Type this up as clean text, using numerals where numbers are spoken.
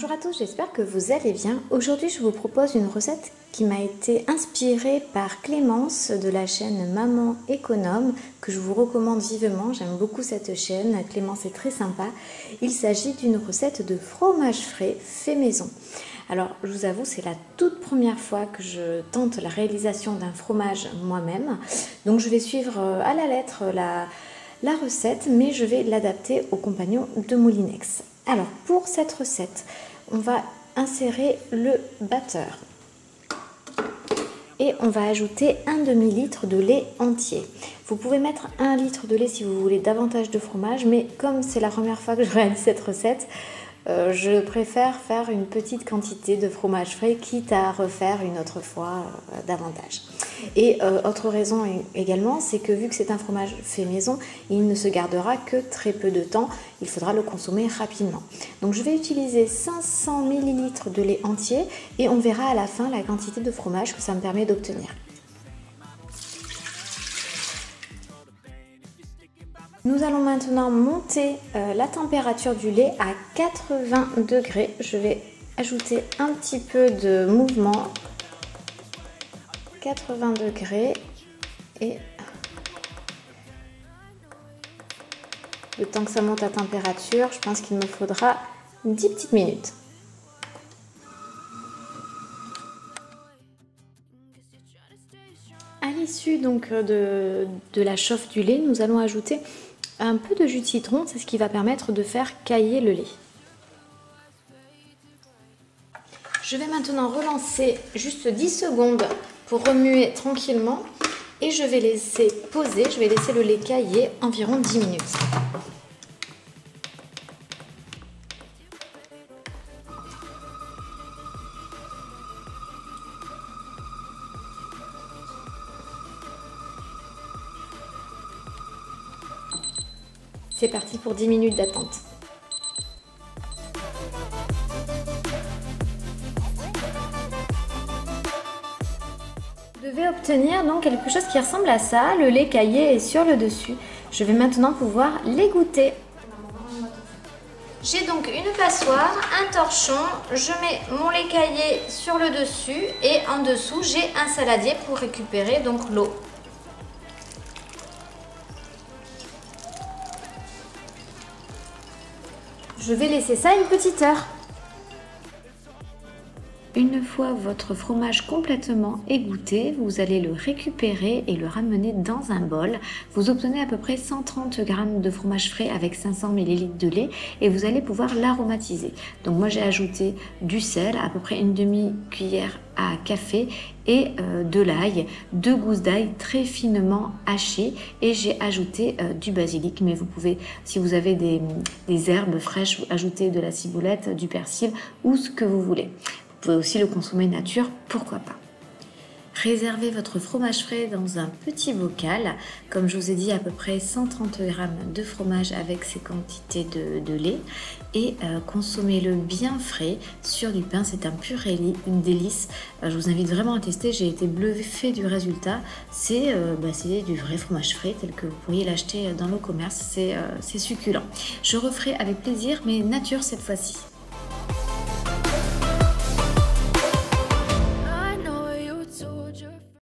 Bonjour à tous, j'espère que vous allez bien. Aujourd'hui, je vous propose une recette qui m'a été inspirée par Clémence de la chaîne Maman Économe, que je vous recommande vivement. J'aime beaucoup cette chaîne, Clémence est très sympa. Il s'agit d'une recette de fromage frais fait maison. Alors, je vous avoue, c'est la toute première fois que je tente la réalisation d'un fromage moi-même. Donc, je vais suivre à la lettre la recette, mais je vais l'adapter aux compagnons de Moulinex. Alors, pour cette recette, on va insérer le batteur et on va ajouter un demi-litre de lait entier. Vous pouvez mettre 1 litre de lait si vous voulez davantage de fromage, mais comme c'est la première fois que je réalise cette recette, je préfère faire une petite quantité de fromage frais, quitte à refaire une autre fois davantage. Et autre raison également, c'est que vu que c'est un fromage fait maison, il ne se gardera que très peu de temps, il faudra le consommer rapidement. Donc je vais utiliser 500 ml de lait entier et on verra à la fin la quantité de fromage que ça me permet d'obtenir. Nous allons maintenant monter la température du lait à 80 degrés. Je vais ajouter un petit peu de mouvement. 80 degrés et le temps que ça monte à température, je pense qu'il me faudra 10 petites minutes. À l'issue donc de la chauffe du lait, nous allons ajouter un peu de jus de citron, c'est ce qui va permettre de faire cailler le lait. Je vais maintenant relancer juste 10 secondes pour remuer tranquillement et je vais laisser poser, je vais laisser le lait cailler environ 10 minutes. C'est parti pour 10 minutes d'attente. Vous devez obtenir donc quelque chose qui ressemble à ça. Le lait caillé est sur le dessus. Je vais maintenant pouvoir l'égoutter. J'ai donc une passoire, un torchon, je mets mon lait caillé sur le dessus et en dessous j'ai un saladier pour récupérer donc l'eau. Je vais laisser ça une petite heure. Une fois votre fromage complètement égoutté, vous allez le récupérer et le ramener dans un bol. Vous obtenez à peu près 130 g de fromage frais avec 500 ml de lait et vous allez pouvoir l'aromatiser. Donc moi j'ai ajouté du sel, à peu près une demi-cuillère à café et de l'ail, 2 gousses d'ail très finement hachées et j'ai ajouté du basilic, mais vous pouvez, si vous avez des herbes fraîches, ajouter de la ciboulette, du persil ou ce que vous voulez. Vous pouvez aussi le consommer nature, pourquoi pas. Réservez votre fromage frais dans un petit bocal. Comme je vous ai dit, à peu près 130 g de fromage avec ces quantités de lait. Et consommez-le bien frais sur du pain. C'est un pur une délice. Je vous invite vraiment à tester. J'ai été bluffée du résultat. C'est du vrai fromage frais tel que vous pourriez l'acheter dans le commerce. C'est succulent. Je referai avec plaisir, mais nature cette fois-ci.